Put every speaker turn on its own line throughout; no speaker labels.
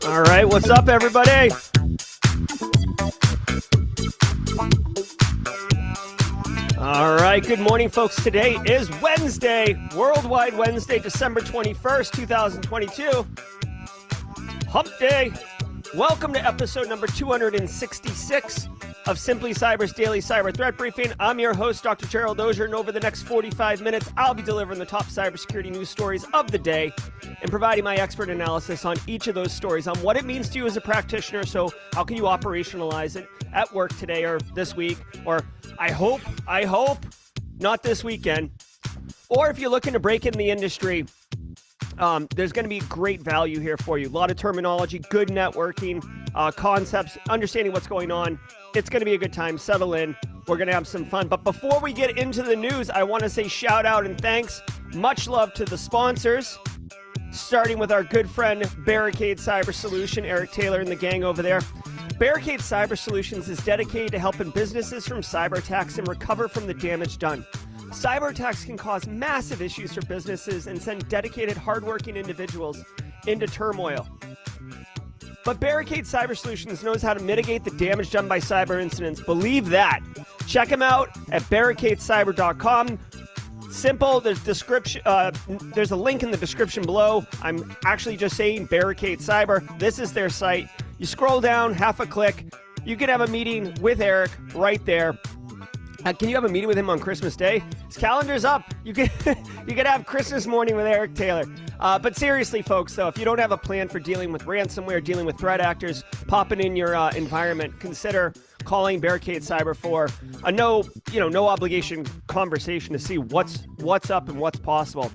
All right, what's up, everybody? All right, good morning, folks. Today is Wednesday, Worldwide Wednesday, December 21st, 2022. Hump Day. Welcome to episode number 266 of Simply Cyber's Daily Cyber Threat Briefing. I'm your host, Dr. Gerald Auger, and over the next 45 minutes, I'll be delivering the top cybersecurity news stories of the day and providing my expert analysis on each of those stories, on what it means to you as a practitioner. So how can you operationalize it at work today or this week, or I hope, not this weekend. Or if you're looking to break in the industry, there's going to be great value here for you. A lot of terminology, good networking, concepts, understanding what's going on. It's going to be a good time. Settle in. We're going to have some fun. But before we get into the news, I want to say shout out and thanks. Much love to the sponsors, starting with our good friend, Barricade Cyber Solution, Eric Taylor and the gang over there. Barricade Cyber Solutions is dedicated to helping businesses from cyber attacks and recover from the damage done. Cyber attacks can cause massive issues for businesses and send dedicated, hardworking individuals into turmoil. But Barricade Cyber Solutions knows how to mitigate the damage done by cyber incidents. Believe that. Check them out at barricadecyber.com. Simple. There's a link in the description below. I'm actually just saying Barricade Cyber. This is their site. You scroll down, half a click. You can have a meeting with Eric right there. Can you have a meeting with him on Christmas Day? His calendar's up. You could have Christmas morning with Eric Taylor. But seriously, folks, though, if you don't have a plan for dealing with ransomware, dealing with threat actors popping in your environment, consider calling Barricade Cyber for a no obligation conversation to see what's up and what's possible.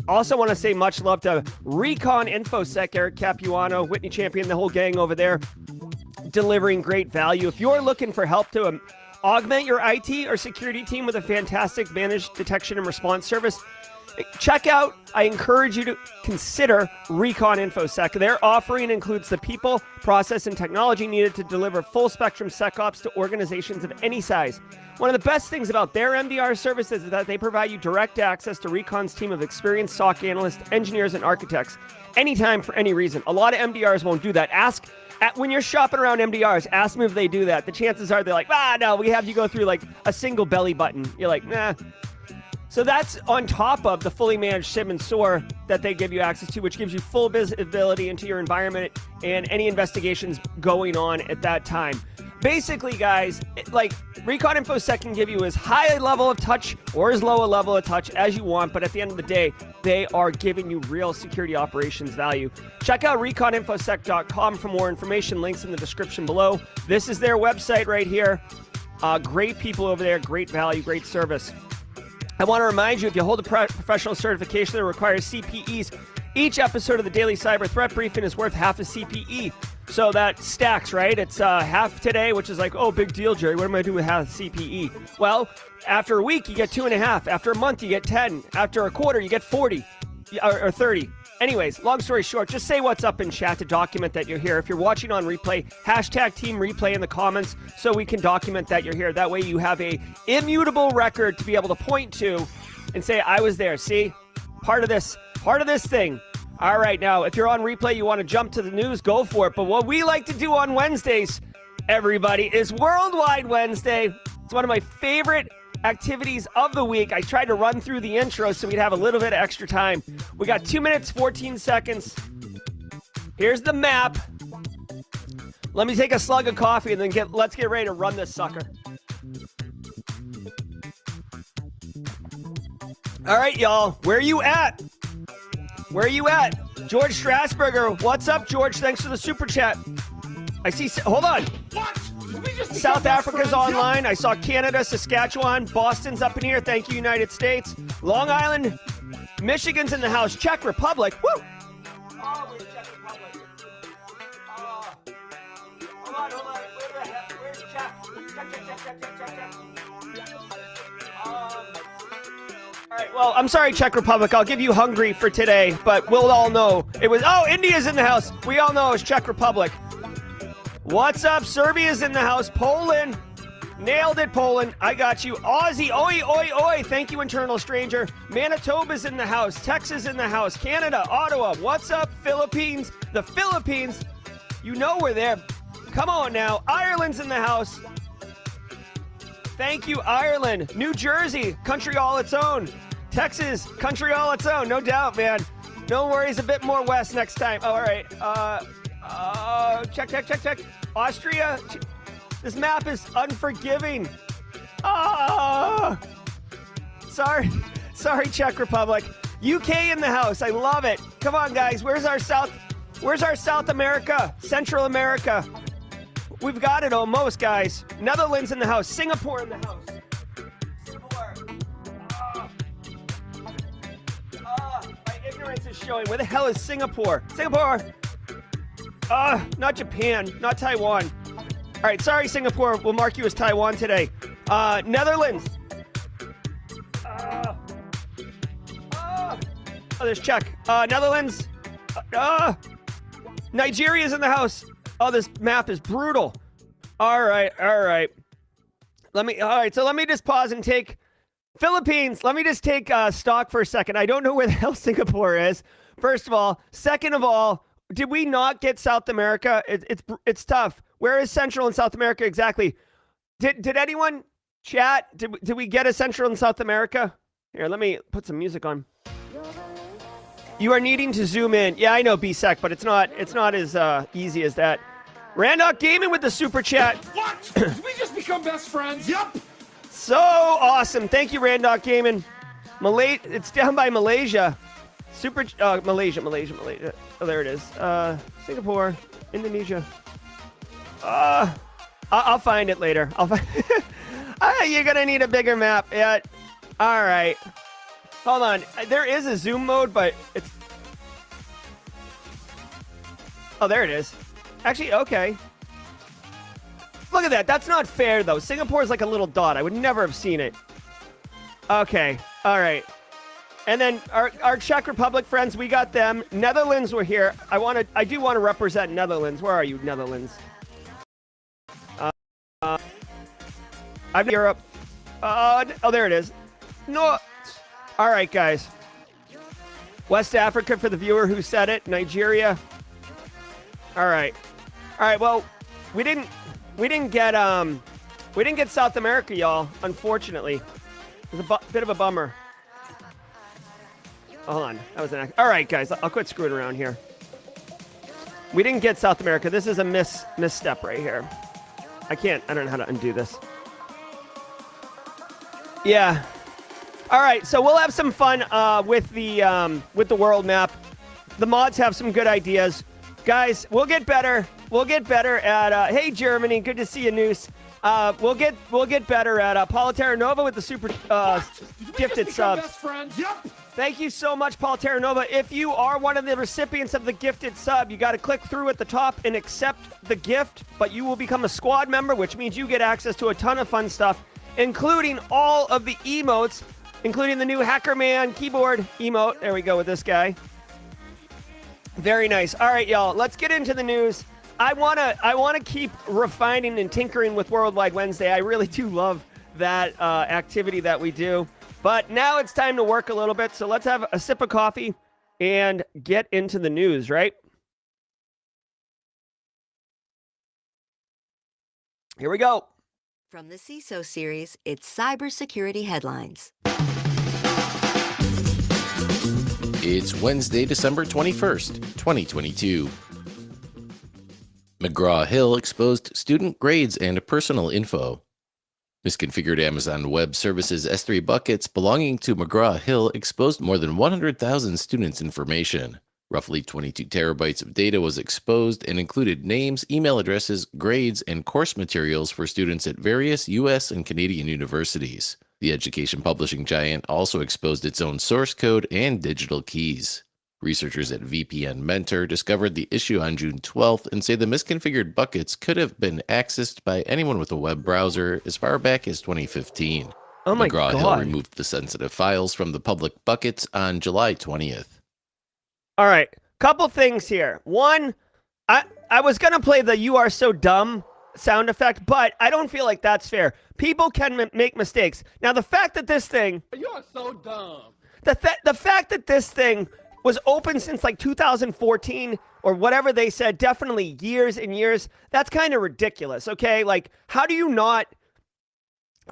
Also want to say much love to Recon InfoSec, Eric Capuano, Whitney Champion, the whole gang over there, delivering great value. If you're looking for help to augment your IT or security team with a fantastic managed detection and response service, I encourage you to consider Recon InfoSec. Their offering includes the people, process, and technology needed to deliver full-spectrum SecOps to organizations of any size. One of the best things about their MDR services is that they provide you direct access to Recon's team of experienced SOC analysts, engineers, and architects anytime for any reason. A lot of MDRs won't do that. When you're shopping around MDRs, ask them if they do that. The chances are they're like, no, we have you go through like a single belly button. You're like, nah. So that's on top of the fully managed SIM and SOAR that they give you access to, which gives you full visibility into your environment and any investigations going on at that time. Basically, guys, like Recon InfoSec can give you as high a level of touch or as low a level of touch as you want, but at the end of the day, they are giving you real security operations value. Check out reconinfosec.com for more information. Links in the description below. This is their website right here. Great people over there, great value, great service. I want to remind you, if you hold a professional certification that requires CPEs, each episode of the Daily Cyber Threat Briefing is worth half a CPE. So that stacks, right? It's half today, which is like, oh, big deal, Jerry. What am I doing with half CPE? Well, after a week, you get 2.5. After a month, you get 10. After a quarter, you get 40 or 30. Anyways, long story short, just say what's up in chat to document that you're here. If you're watching on replay, hashtag team replay in the comments so we can document that you're here. That way you have a immutable record to be able to point to and say, I was there. See, part of this thing. All right, now, if you're on replay, you want to jump to the news, go for it. But what we like to do on Wednesdays, everybody, is Worldwide Wednesday. It's one of my favorite activities of the week. I tried to run through the intro so we'd have a little bit of extra time. We got 2 minutes, 14 seconds. Here's the map. Let me take a slug of coffee and then let's get ready to run this sucker. All right, y'all. Where are you at? Where are you at? George Strasburger. What's up, George? Thanks for the super chat. I see. Hold on.
What?
South Africa's online. I saw Canada, Saskatchewan, Boston's up in here. Thank you, United States. Long Island, Michigan's in the house. Czech Republic. Woo! Oh, where's Czech Republic? Hold on. Where the heck? Where's Czech? Czech. All right, well, I'm sorry, Czech Republic. I'll give you Hungary for today, but we'll all know it was. Oh, India's in the house. We all know it's Czech Republic. What's up? Serbia's in the house. Poland. Nailed it, Poland. I got you. Aussie. Oi, oi, oi. Thank you, Internal Stranger. Manitoba's in the house. Texas in the house. Canada. Ottawa. What's up, Philippines? The Philippines. You know we're there. Come on now. Ireland's in the house. Thank you, Ireland. New Jersey. Country all its own. Texas. Country all its own. No doubt, man. No worries. A bit more west next time. Oh, all right. Check. Austria. This map is unforgiving. Sorry, Czech Republic. UK in the house. I love it. Come on, guys. Where's our South America? Central America. We've got it almost, guys. Netherlands in the house. Singapore in the house. My ignorance is showing. Where the hell is Singapore? Singapore. Not Japan, not Taiwan. All right, sorry, Singapore. We'll mark you as Taiwan today. Netherlands. There's Czech. Netherlands. Nigeria's in the house. Oh, this map is brutal. All right. Let me just pause and take Philippines. Let me just take stock for a second. I don't know where the hell Singapore is. First of all. Second of all, did we not get South America? It's tough. Where is Central and South America exactly? Did anyone chat? Did we get a Central and South America? Here, let me put some music on. You are needing to zoom in. Yeah, I know BSEC, but it's not as easy as that. Randok Gaming with the super chat.
What? Did we just become best friends? Yep.
So awesome. Thank you, Randok Gaming. It's down by Malaysia. Malaysia. Oh, there it is. Singapore, Indonesia. I'll find it later. You're gonna need a bigger map. Yeah. All right. Hold on. There is a zoom mode, but it's. Oh, there it is. Actually, okay. Look at that. That's not fair, though. Singapore is like a little dot. I would never have seen it. Okay. All right. And then our Czech Republic friends, we got them. Netherlands were here. I do want to represent Netherlands. Where are you, Netherlands? I'm in Europe. Oh, there it is. No. All right, guys. West Africa for the viewer who said it. Nigeria. All right. Well, we didn't get South America, y'all. Unfortunately, it was a bit of a bummer. Hold on. That was all right, guys. I'll quit screwing around here. We didn't get South America. This is a misstep right here. I don't know how to undo this. Yeah. All right. So we'll have some fun with the world map. The mods have some good ideas, guys. We'll get better. We'll get better at. Hey, Germany. Good to see you, Noose. We'll get better at Paul Terra Nova with the super gifted subs.
Best friends? Yep.
Thank you so much, Paul Terra Nova. If you are one of the recipients of the gifted sub, you got to click through at the top and accept the gift, but you will become a squad member, which means you get access to a ton of fun stuff, including all of the emotes, including the new Hacker Man keyboard emote. There we go with this guy. Very nice. All right, y'all, let's get into the news. I wanna keep refining and tinkering with Worldwide Wednesday. I really do love that activity that we do. But now it's time to work a little bit, so let's have a sip of coffee and get into the news, right? Here we go.
From the CISO series, it's Cybersecurity Headlines.
It's Wednesday, December 21st, 2022. McGraw-Hill exposed student grades and personal info. Misconfigured Amazon Web Services S3 buckets belonging to McGraw-Hill exposed more than 100,000 students' information. Roughly 22 terabytes of data was exposed and included names, email addresses, grades, and course materials for students at various U.S. and Canadian universities. The education publishing giant also exposed its own source code and digital keys. Researchers at VPN Mentor discovered the issue on June 12th and say the misconfigured buckets could have been accessed by anyone with a web browser as far back as 2015.
Oh my
McGraw-Hill
God.
removed the sensitive files from the public buckets on July 20th.
All right, couple things here. One, I was going to play the "you are so dumb" sound effect, but I don't feel like that's fair. People can make mistakes. Now, the fact that this thing...
You are so dumb.
The fact that this thing was open since like 2014 or whatever they said, definitely years and years, that's kind of ridiculous, okay? Like, how do you not...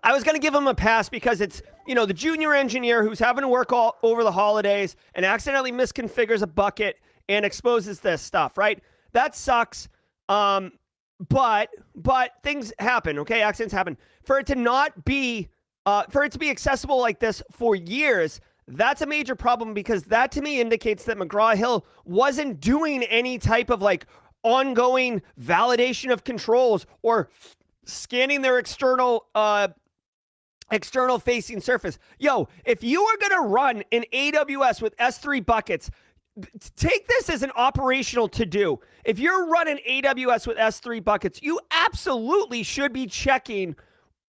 I was going to give him a pass because it's, you know, the junior engineer who's having to work all over the holidays and accidentally misconfigures a bucket and exposes this stuff, right? That sucks. But things happen, okay? Accidents happen. For it to not be, for it to be accessible like this for years, that's a major problem because that to me indicates that McGraw-Hill wasn't doing any type of like ongoing validation of controls or scanning their external facing surface. Yo, if you are going to run an AWS with S3 buckets, take this as an operational to-do. If you're running AWS with S3 buckets, you absolutely should be checking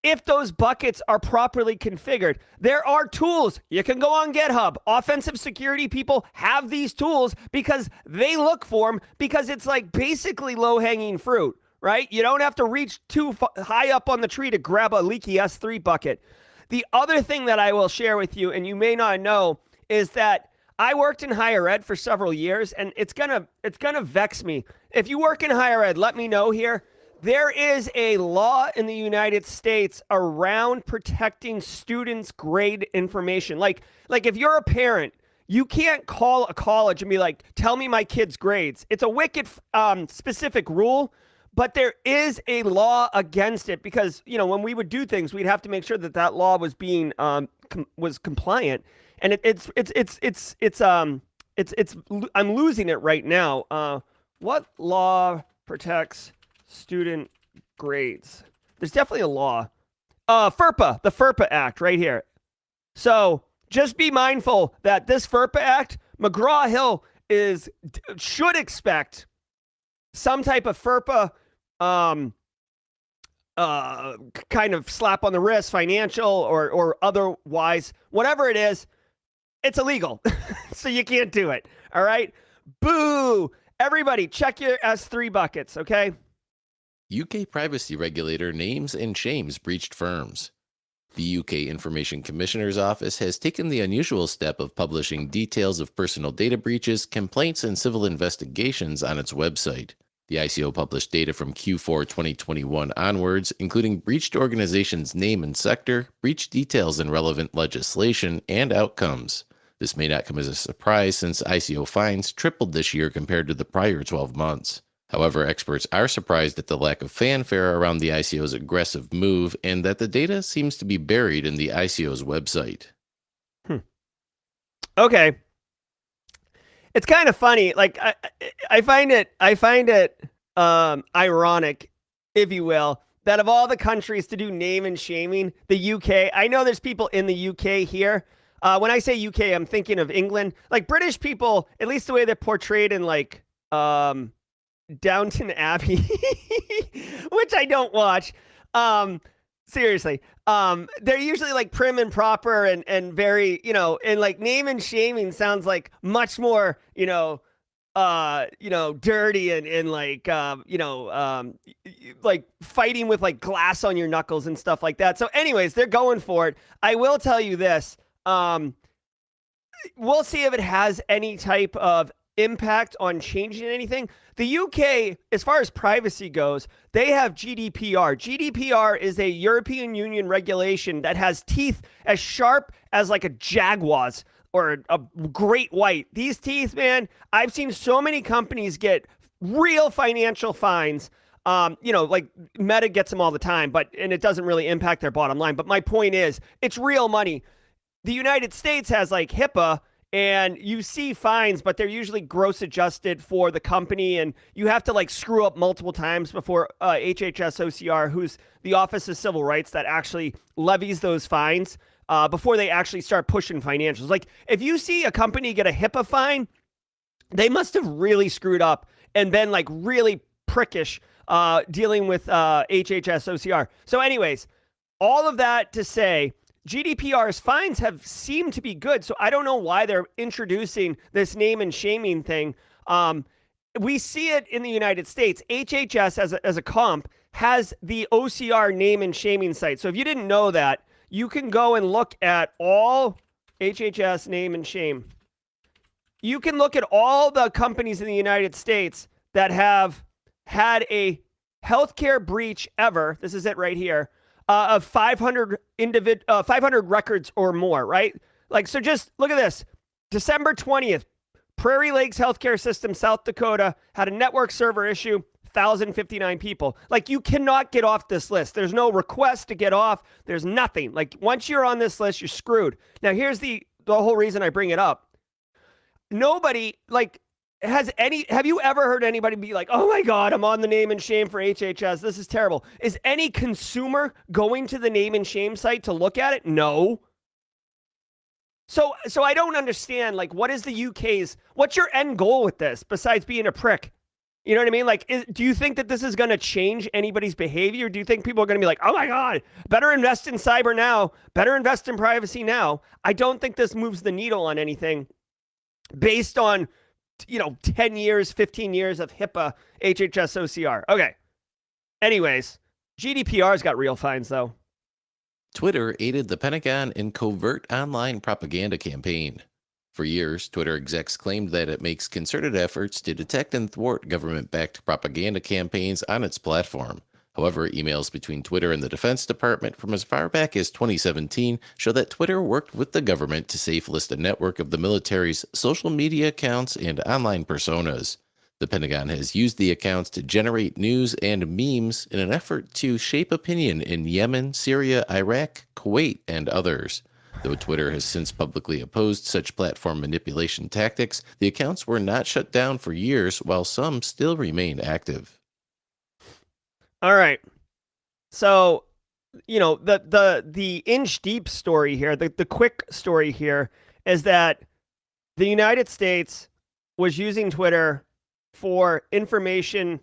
if those buckets are properly configured. There are tools. You can go on GitHub. Offensive security people have these tools because they look for them because it's like basically low-hanging fruit. Right? You don't have to reach too high up on the tree to grab a leaky S3 bucket. The other thing that I will share with you, and you may not know, is that I worked in higher ed for several years, and it's gonna vex me. If you work in higher ed, let me know here. There is a law in the United States around protecting students' grade information. Like if you're a parent, you can't call a college and be like, tell me my kid's grades. It's a wicked specific rule. But there is a law against it because, you know, when we would do things, we'd have to make sure that that law was being was compliant. And I'm losing it right now. What law protects student grades? There's definitely a law. FERPA, the FERPA Act right here. So just be mindful that this FERPA Act, McGraw-Hill should expect some type of FERPA kind of slap on the wrist, financial or otherwise, whatever it is, it's illegal. So you can't do it. All right. Boo. Everybody check your S3 buckets. Okay.
UK privacy regulator names and shames breached firms. The UK Information Commissioner's Office has taken the unusual step of publishing details of personal data breaches, complaints, and civil investigations on its website. The ICO published data from Q4 2021 onwards, including breached organizations' name and sector, breach details and relevant legislation, and outcomes. This may not come as a surprise since ICO fines tripled this year compared to the prior 12 months. However, experts are surprised at the lack of fanfare around the ICO's aggressive move and that the data seems to be buried in the ICO's website.
Okay. It's kind of funny. Like I find it ironic, if you will, that of all the countries to do name and shaming, the UK. I know there's people in the UK here. When I say UK, I'm thinking of England. Like British people, at least the way they're portrayed in like Downton Abbey, which I don't watch. Seriously, they're usually like prim and proper and very, you know, and like name and shaming sounds like much more, dirty and like, like fighting with like glass on your knuckles and stuff like that. So anyways, they're going for it. I will tell you this. We'll see if it has any type of impact on changing anything. The UK, as far as privacy goes, they have GDPR. GDPR is a European Union regulation that has teeth as sharp as like a jaguar's or a great white. These teeth, man, I've seen so many companies get real financial fines. Like Meta gets them all the time, and it doesn't really impact their bottom line. But my point is, it's real money. The United States has like HIPAA, and you see fines, but they're usually gross adjusted for the company, and you have to like screw up multiple times before HHS OCR, who's the Office of Civil Rights that actually levies those fines, before they actually start pushing financials. Like if you see a company get a HIPAA fine, they must have really screwed up and been like really prickish dealing with HHS OCR. So anyways, all of that to say, GDPR's fines have seemed to be good, so I don't know why they're introducing this name and shaming thing. We see it in the United States. HHS, as a comp, has the OCR name and shaming site. So if you didn't know that, you can go and look at all HHS name and shame. You can look at all the companies in the United States that have had a healthcare breach ever. This is it right here. Of 500 records or more, right? Like, so just look at this. December 20th, Prairie Lakes Healthcare System, South Dakota, had a network server issue, 1,059 people. Like, you cannot get off this list. There's no request to get off. There's nothing. Like, once you're on this list, you're screwed. Now, here's the whole reason I bring it up. Nobody, like, have you ever heard anybody be like, oh my God, I'm on the name and shame for HHS. This is terrible. Is any consumer going to the name and shame site to look at it? No. So I don't understand, like, what is the UK's, what's your end goal with this besides being a prick? You know what I mean? Like, do you think that this is going to change anybody's behavior? Do you think people are going to be like, oh my God, better invest in cyber now, better invest in privacy now? I don't think this moves the needle on anything based on 10 years, 15 years of HIPAA, HHS, OCR. Okay. Anyways, GDPR's got real fines, though.
Twitter aided the Pentagon in covert online propaganda campaign. For years, Twitter execs claimed that it makes concerted efforts to detect and thwart government-backed propaganda campaigns on its platform. However, emails between Twitter and the Defense Department from as far back as 2017 show that Twitter worked with the government to safe list a network of the military's social media accounts and online personas. The Pentagon has used the accounts to generate news and memes in an effort to shape opinion in Yemen, Syria, Iraq, Kuwait, and others. Though Twitter has since publicly opposed such platform manipulation tactics, the accounts were not shut down for years, while some still remain active.
All right. So, the inch deep story here, the quick story here is that the United States was using Twitter for information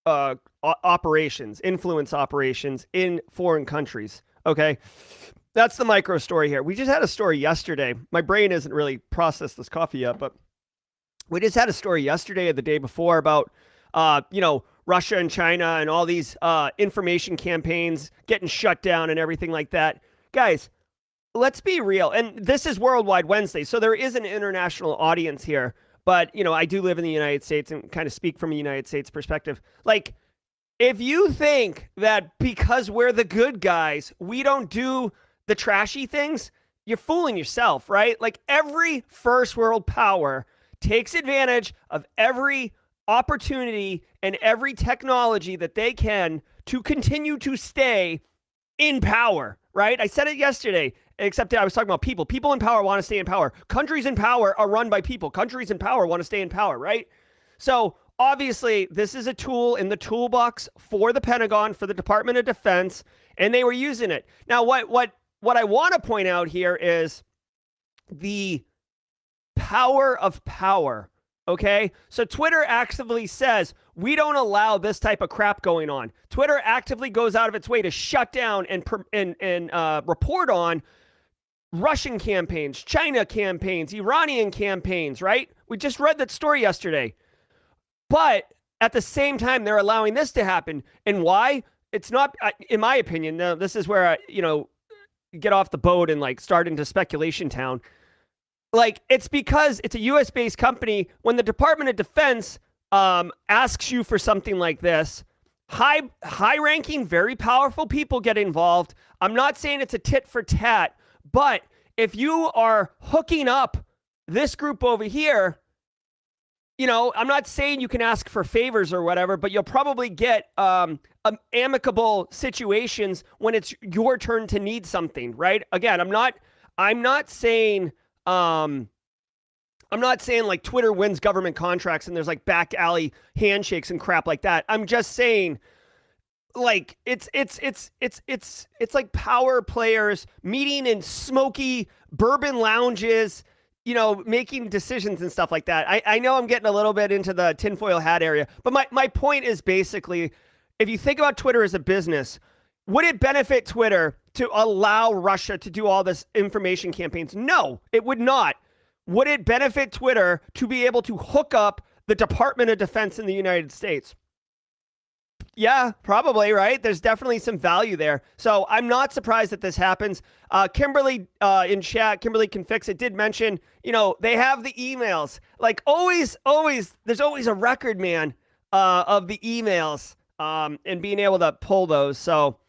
operations, influence operations in foreign countries. Okay. That's the micro story here. We just had a story yesterday. My brain isn't really processed this coffee yet, but we just had a story yesterday or the day before about Russia and China and all these information campaigns getting shut down and everything like that. Guys, let's be real. And this is Worldwide Wednesday, so there is an international audience here. But, I do live in the United States and kind of speak from a United States perspective. Like, if you think that because we're the good guys, we don't do the trashy things, you're fooling yourself, right? Like, every first world power takes advantage of every opportunity and every technology that they can to continue to stay in power, right? I said it yesterday, except I was talking about people. People in power want to stay in power. Countries in power are run by people. Countries in power want to stay in power, right? So obviously, this is a tool in the toolbox for the Pentagon, for the Department of Defense, and they were using it. Now, what I want to point out here is the power of power. Okay, so Twitter actively says we don't allow this type of crap going on. Twitter actively goes out of its way to shut down and report on Russian campaigns, China campaigns, Iranian campaigns, right? We just read that story yesterday. But at the same time, they're allowing this to happen. And why? It's not, in my opinion, now this is where, get off the boat and like start into speculation town. Like, it's because it's a US-based company. When the Department of Defense asks you for something like this, high-ranking, very powerful people get involved. I'm not saying it's a tit for tat, but if you are hooking up this group over here, I'm not saying you can ask for favors or whatever, but you'll probably get amicable situations when it's your turn to need something, right? Again, I'm not saying like Twitter wins government contracts and there's like back alley handshakes and crap like that. I'm just saying like it's like power players meeting in smoky bourbon lounges, making decisions and stuff like that. I know I'm getting a little bit into the tinfoil hat area, but my point is basically, if you think about Twitter as a business, would it benefit Twitter to allow Russia to do all this information campaigns? No, it would not. Would it benefit Twitter to be able to hook up the Department of Defense in the United States? Yeah, probably, right? There's definitely some value there. So I'm not surprised that this happens. Kimberly in chat, Kimberly Can Fix It, did mention, they have the emails. Like always, there's always a record, man, of the emails and being able to pull those. So,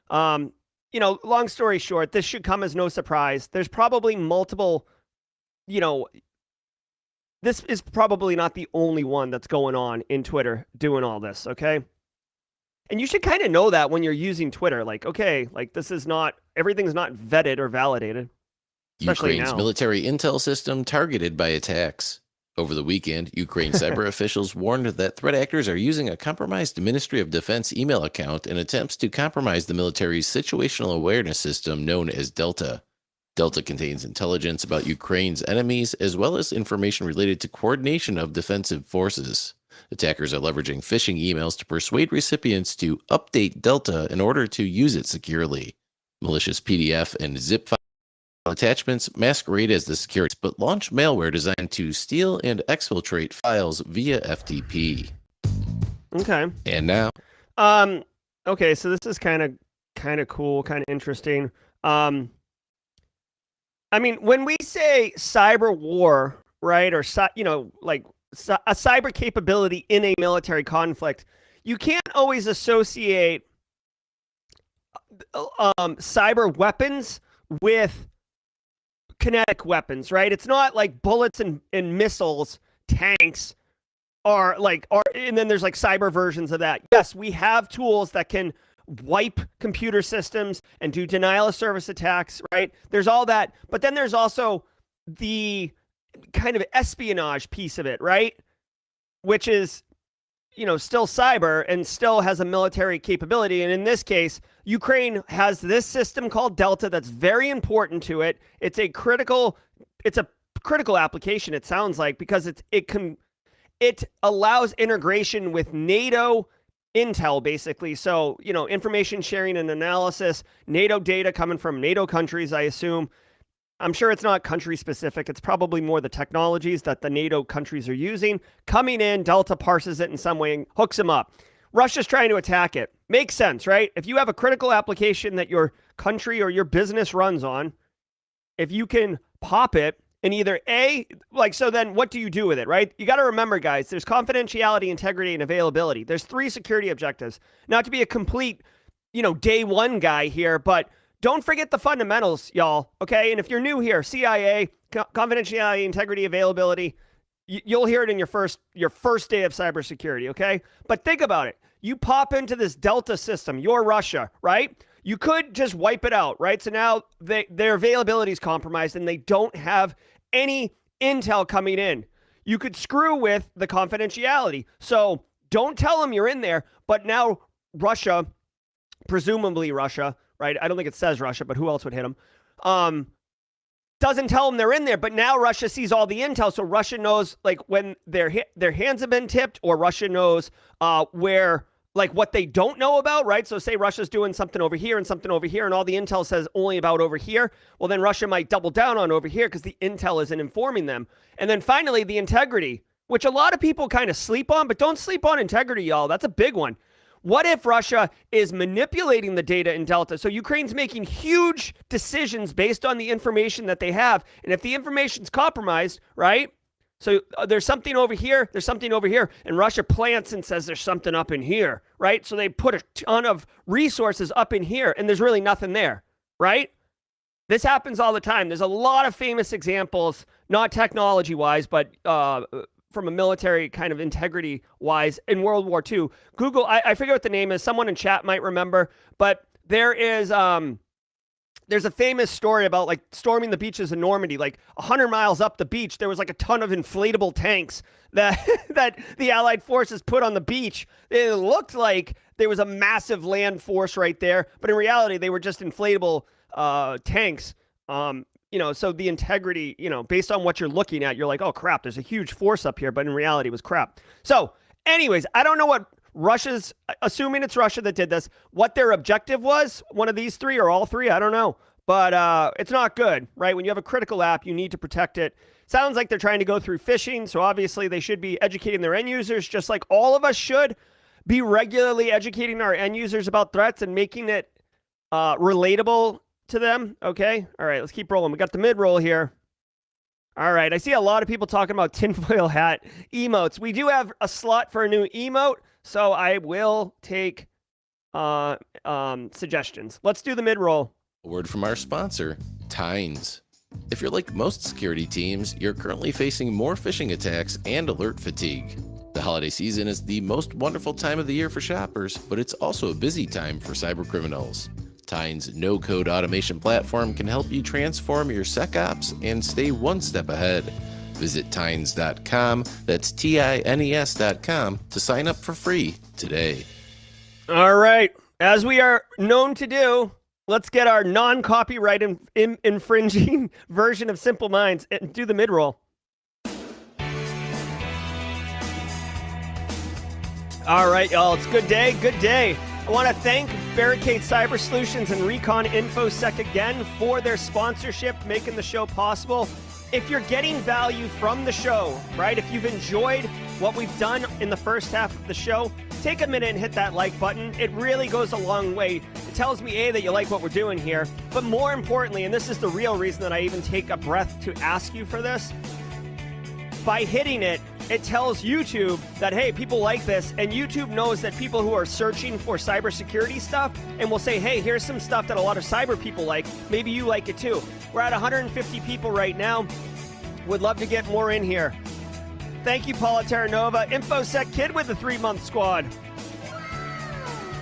long story short, this should come as no surprise. There's probably multiple, this is probably not the only one that's going on in Twitter doing all this, okay? And you should kind of know that when you're using Twitter, like, okay, like everything's not vetted or validated.
Ukraine's
now.
military intel system targeted by attacks. Over the weekend, Ukraine cyber officials warned that threat actors are using a compromised Ministry of Defense email account in attempts to compromise the military's situational awareness system known as Delta. Delta contains intelligence about Ukraine's enemies as well as information related to coordination of defensive forces. Attackers are leveraging phishing emails to persuade recipients to update Delta in order to use it securely. Malicious PDF and zip file attachments masquerade as the security, but launch malware designed to steal and exfiltrate files via FTP.
Okay.
And now,
okay, so this is kind of cool, kind of interesting. I mean, when we say cyber war, right, or like a cyber capability in a military conflict, you can't always associate cyber weapons with kinetic weapons, right? It's not like bullets and missiles, tanks and then there's like cyber versions of that. Yes, we have tools that can wipe computer systems and do denial of service attacks, right? There's all that, but then there's also the kind of espionage piece of it, right? Which is, still cyber and still has a military capability. And in this case, Ukraine has this system called Delta that's very important to it. It's a critical application, it sounds like, because it allows integration with NATO intel, basically. So, information sharing and analysis, NATO data coming from NATO countries, I assume. I'm sure it's not country specific. It's probably more the technologies that the NATO countries are using. Coming in, Delta parses it in some way and hooks them up. Russia's trying to attack it. Makes sense, right? If you have a critical application that your country or your business runs on, if you can pop it and either so then what do you do with it, right? You got to remember, guys, there's confidentiality, integrity, and availability. There's 3 security objectives. Not to be a complete, day one guy here, but don't forget the fundamentals, y'all, okay? And if you're new here, CIA, confidentiality, integrity, availability, you'll hear it in your first day of cybersecurity, okay? But think about it. You pop into this Delta system, you're Russia, right? You could just wipe it out, right? So now their availability is compromised and they don't have any intel coming in. You could screw with the confidentiality. So don't tell them you're in there, but now Russia, presumably Russia, right? I don't think it says Russia, but who else would hit them? Doesn't tell them they're in there, but now Russia sees all the intel, so Russia knows like when their hands have been tipped, or Russia knows where, like, what they don't know about, right? So say Russia's doing something over here and something over here, and all the intel says only about over here. Well, then Russia might double down on over here because the intel isn't informing them. And then finally, the integrity, which a lot of people kind of sleep on, but don't sleep on integrity, y'all. That's a big one. What if Russia is manipulating the data in Delta? So Ukraine's making huge decisions based on the information that they have. And if the information's compromised, right? So there's something over here, there's something over here, and Russia plants and says there's something up in here, right? So they put a ton of resources up in here, and there's really nothing there, right? This happens all the time. There's a lot of famous examples, not technology-wise, but from a military kind of integrity wise in World War II. Google, I forget what the name is. Someone in chat might remember, but there is there's a famous story about like storming the beaches in Normandy. Like 100 miles up the beach, there was like a ton of inflatable tanks that that the Allied forces put on the beach. It looked like there was a massive land force right there, but in reality, they were just inflatable tanks. So the integrity, based on what you're looking at, you're like, oh crap, there's a huge force up here, but in reality, it was crap. So, anyways, I don't know what Russia's, assuming it's Russia that did this, what their objective was, one of these three or all three, I don't know. But it's not good, right? When you have a critical app, you need to protect it. Sounds like they're trying to go through phishing, so obviously they should be educating their end users, just like all of us should be regularly educating our end users about threats and making it relatable to them. Okay, all right, let's keep rolling. We got the mid-roll here. All right, I see a lot of people talking about tinfoil hat emotes. We do have a slot for a new emote, so I will take suggestions. Let's do the mid-roll.
A word from our sponsor, 21's. If you're like most security teams, you're currently facing more phishing attacks and alert fatigue. The holiday season is the most wonderful time of the year for shoppers, but it's also a busy time for cybercriminals. 21's no-code automation platform can help you transform your SecOps and stay one step ahead. Visit 21's.com, that's TINES.com, to sign up for free today.
All right, as we are known to do, let's get our non-copyright infringing version of Simple Minds and do the mid-roll. All right, y'all, it's good day, good day. I want to thank Barricade Cyber Solutions and Recon InfoSec again for their sponsorship, making the show possible. If you're getting value from the show, right, if you've enjoyed what we've done in the first half of the show, take a minute and hit that like button. It really goes a long way. It tells me, A, that you like what we're doing here, but more importantly, and this is the real reason that I even take a breath to ask you for this, by hitting it, it tells YouTube that, hey, people like this, and YouTube knows that people who are searching for cybersecurity stuff and will say, hey, here's some stuff that a lot of cyber people like. Maybe you like it too. We're at 150 people right now. Would love to get more in here. Thank you, Paula Terranova. InfoSec Kid with the 3-month squad.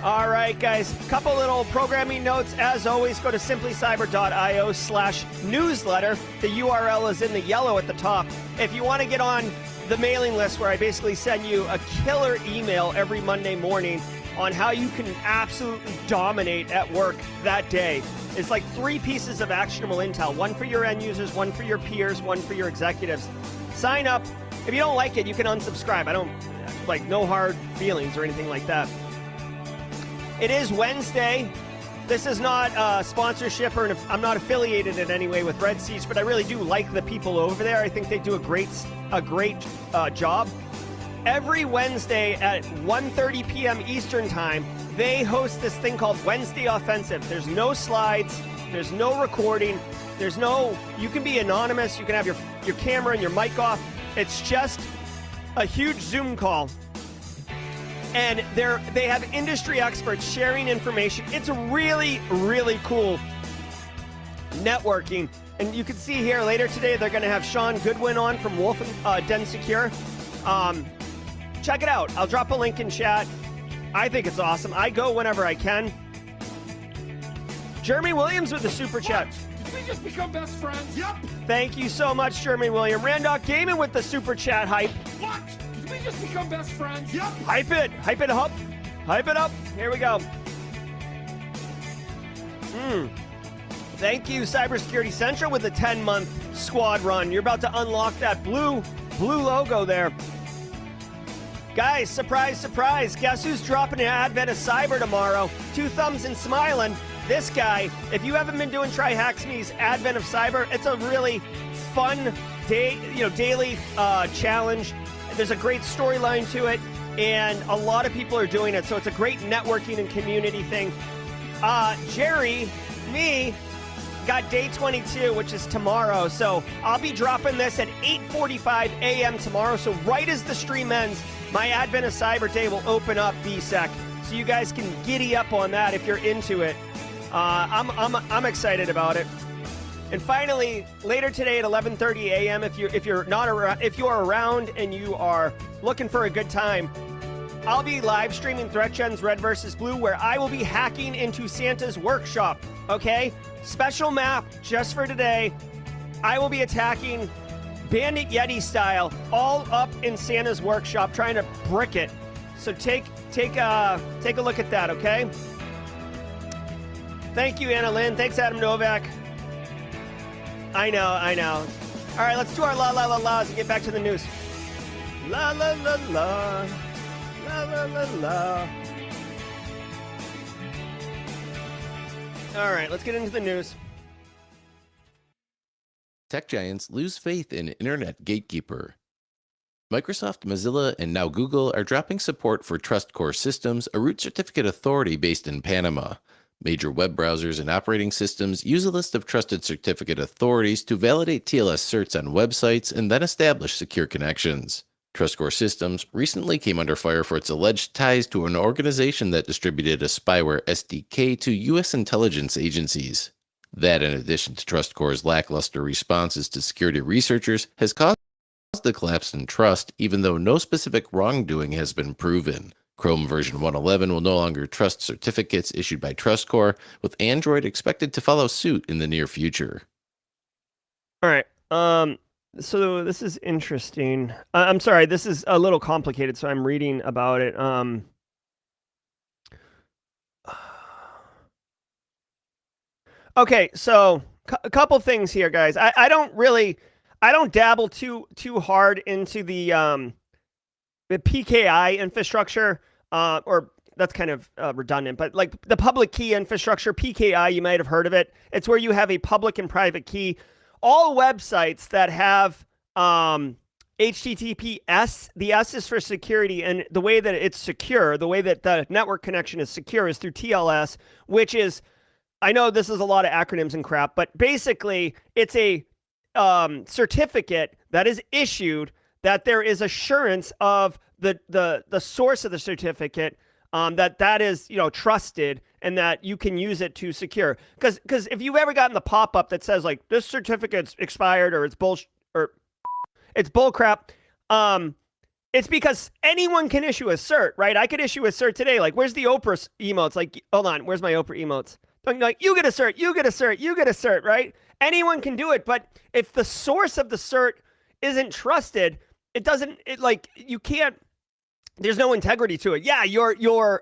All right, guys, couple little programming notes. As always, go to simplycyber.io/newsletter. The URL is in the yellow at the top. If you want to get on the mailing list, where I basically send you a killer email every Monday morning on how you can absolutely dominate at work that day. It's like 3 pieces of actionable intel, one for your end users, one for your peers, one for your executives. Sign up. If you don't like it, you can unsubscribe. I don't, no hard feelings or anything like that. It is Wednesday. This is not a sponsorship, or I'm not affiliated in any way with Red Siege, but I really do like the people over there. I think they do a great job. Every Wednesday at 1:30 p.m. Eastern Time, they host this thing called Wednesday Offensive. There's no slides. There's no recording. You can be anonymous. You can have your camera and your mic off. It's just a huge Zoom call. And they have industry experts sharing information. It's really, really cool networking. And you can see here later today, they're going to have Sean Goodwin on from Wolf Den Secure. Check it out. I'll drop a link in chat. I think it's awesome. I go whenever I can. Jeremy Williams with the super chat.
Did we just become best friends? Yep.
Thank you so much, Jeremy William. Randock Gaming with the super chat hype.
What? Did we just become best friends? Yep.
Hype it up. Hype it up. Here we go. Thank you, Cybersecurity Central, with the 10-month squad run. You're about to unlock that blue logo there. Guys, surprise, surprise. Guess who's dropping an Advent of Cyber tomorrow? 2 thumbs and smiling. This guy. If you haven't been doing Try Hacks Me's Advent of Cyber, it's a really fun daily challenge. There's a great storyline to it, and a lot of people are doing it, so it's a great networking and community thing. Jerry, me, got day 22, which is tomorrow, so I'll be dropping this at 8:45 a.m. tomorrow, so right as the stream ends, my Advent of Cyber Day will open up BSEC, so you guys can giddy up on that if you're into it. I'm excited about it. And finally, later today at 11:30 a.m., if you're around and you are looking for a good time, I'll be live streaming ThreatGen's Red vs. Blue, where I will be hacking into Santa's workshop, okay? Special map just for today. I will be attacking Bandit Yeti style all up in Santa's workshop, trying to brick it. So take a look at that, okay? Thank you, Anna Lynn. Thanks, Adam Novak. I know. All right, let's do our la-la-la-las and get back to the news. La-la-la-la. La, la, la, la. All right, let's get into the news.
Tech giants lose faith in Internet Gatekeeper. Microsoft, Mozilla, and now Google are dropping support for TrustCore Systems, a root certificate authority based in Panama. Major web browsers and operating systems use a list of trusted certificate authorities to validate TLS certs on websites and then establish secure connections. TrustCore Systems recently came under fire for its alleged ties to an organization that distributed a spyware SDK to U.S. intelligence agencies. That, in addition to TrustCore's lackluster responses to security researchers, has caused a collapse in trust, even though no specific wrongdoing has been proven. Chrome version 111 will no longer trust certificates issued by TrustCore, with Android expected to follow suit in the near future.
All right. So this is interesting. I'm sorry, this is a little complicated, so I'm reading about it. Okay, so a couple things here, guys. I don't dabble too hard into the PKI infrastructure, or that's kind of redundant, but like the public key infrastructure, PKI, you might have heard of it. It's where you have a public and private key. All websites that have HTTPS, the S is for security, and the way that it's secure, the way that the network connection is secure is through TLS, which is, I know this is a lot of acronyms and crap, but basically it's a certificate that is issued that there is assurance of the source of the certificate, that is, trusted, and that you can use it to secure. Because if you've ever gotten the pop-up that says like this certificate's expired or it's bullcrap, it's because anyone can issue a cert, right? I could issue a cert today. Like, where's the Oprah emotes? Like, hold on, where's my Oprah emotes? Like, you get a cert, you get a cert, you get a cert, right? Anyone can do it, but if the source of the cert isn't trusted, you can't. There's no integrity to it. Yeah, you're you're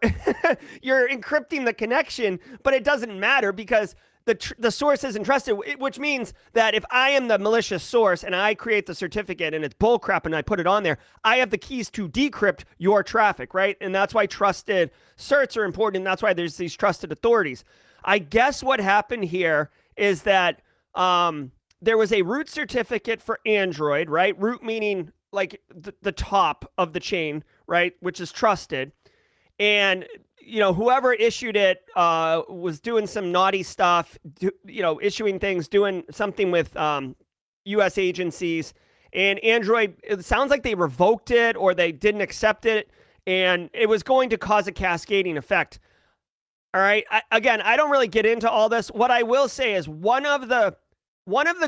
encrypting the connection, but it doesn't matter because the source isn't trusted, which means that if I am the malicious source and I create the certificate and it's bullcrap and I put it on there, I have the keys to decrypt your traffic, right? And that's why trusted certs are important, and that's why there's these trusted authorities. I guess what happened here is that there was a root certificate for Android, right? Root meaning like the top of the chain, right? Which is trusted. And, whoever issued it was doing some naughty stuff, issuing things, doing something with U.S. agencies. And Android, it sounds like they revoked it or they didn't accept it. And it was going to cause a cascading effect. All right. I don't really get into all this. What I will say is one of the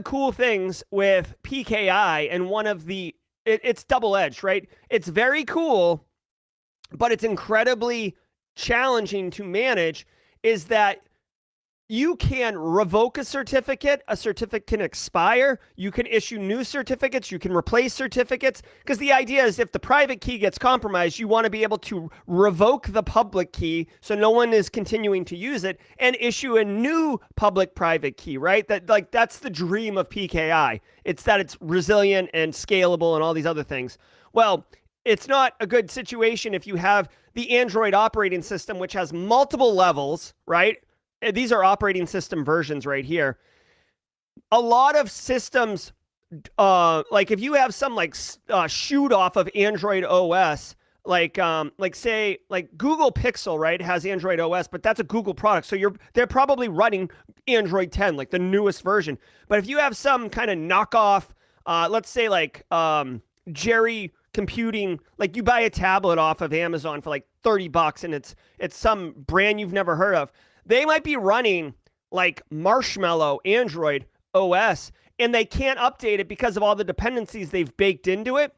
cool things with PKI, and it's double-edged, right? It's very cool, but it's incredibly challenging to manage, is that you can revoke a certificate can expire, you can issue new certificates, you can replace certificates, because the idea is if the private key gets compromised, you want to be able to revoke the public key so no one is continuing to use it and issue a new public-private key, right? That's the dream of PKI. It's that it's resilient and scalable and all these other things. Well, it's not a good situation if you have the Android operating system, which has multiple levels, right? These are operating system versions right here. A lot of systems, like if you have some shoot off of Android OS, like say Google Pixel, right, has Android OS, but that's a Google product. So they're probably running Android 10, like the newest version. But if you have some kind of knockoff, let's say Jerry Computing, like you buy a tablet off of Amazon for like $30 and it's some brand you've never heard of. They might be running like Marshmallow Android OS, and they can't update it because of all the dependencies they've baked into it.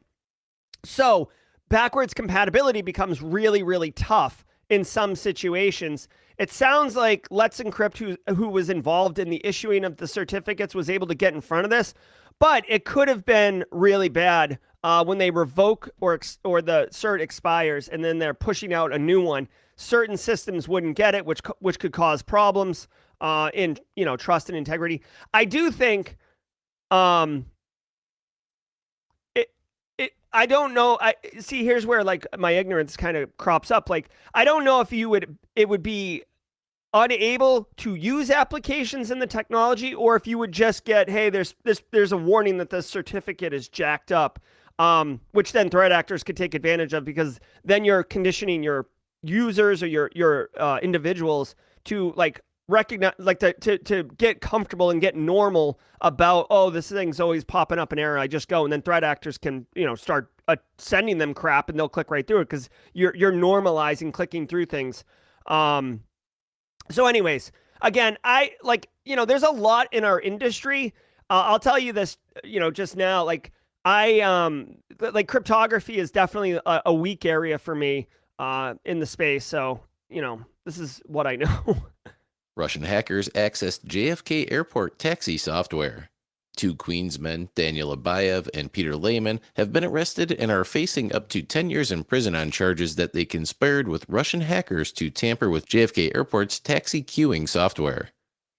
So backwards compatibility becomes really, really tough in some situations. It sounds like Let's Encrypt, who was involved in the issuing of the certificates, was able to get in front of this, but it could have been really bad when they revoke or the cert expires and then they're pushing out a new one. Certain systems wouldn't get it, which could cause problems in trust and integrity. I do think I don't know. Here's where like my ignorance kind of crops up. Like, I don't know if it would be unable to use applications in the technology, or if you would just get, hey, there's a warning that the certificate is jacked up, which then threat actors could take advantage of, because then you're conditioning your users or your individuals to like recognize, like to get comfortable and get normal about, oh, this thing's always popping up an error, I just go, and then threat actors can start sending them crap and they'll click right through it because you're normalizing clicking through things. So anyways, again, there's a lot in our industry. I'll tell you this, just now, like cryptography is definitely a weak area for me in the space. So, this is what I know.
Russian hackers accessed JFK Airport taxi software. 2 Queensmen, Daniel Abayev and Peter Lehman, have been arrested and are facing up to 10 years in prison on charges that they conspired with Russian hackers to tamper with JFK Airport's taxi queuing software.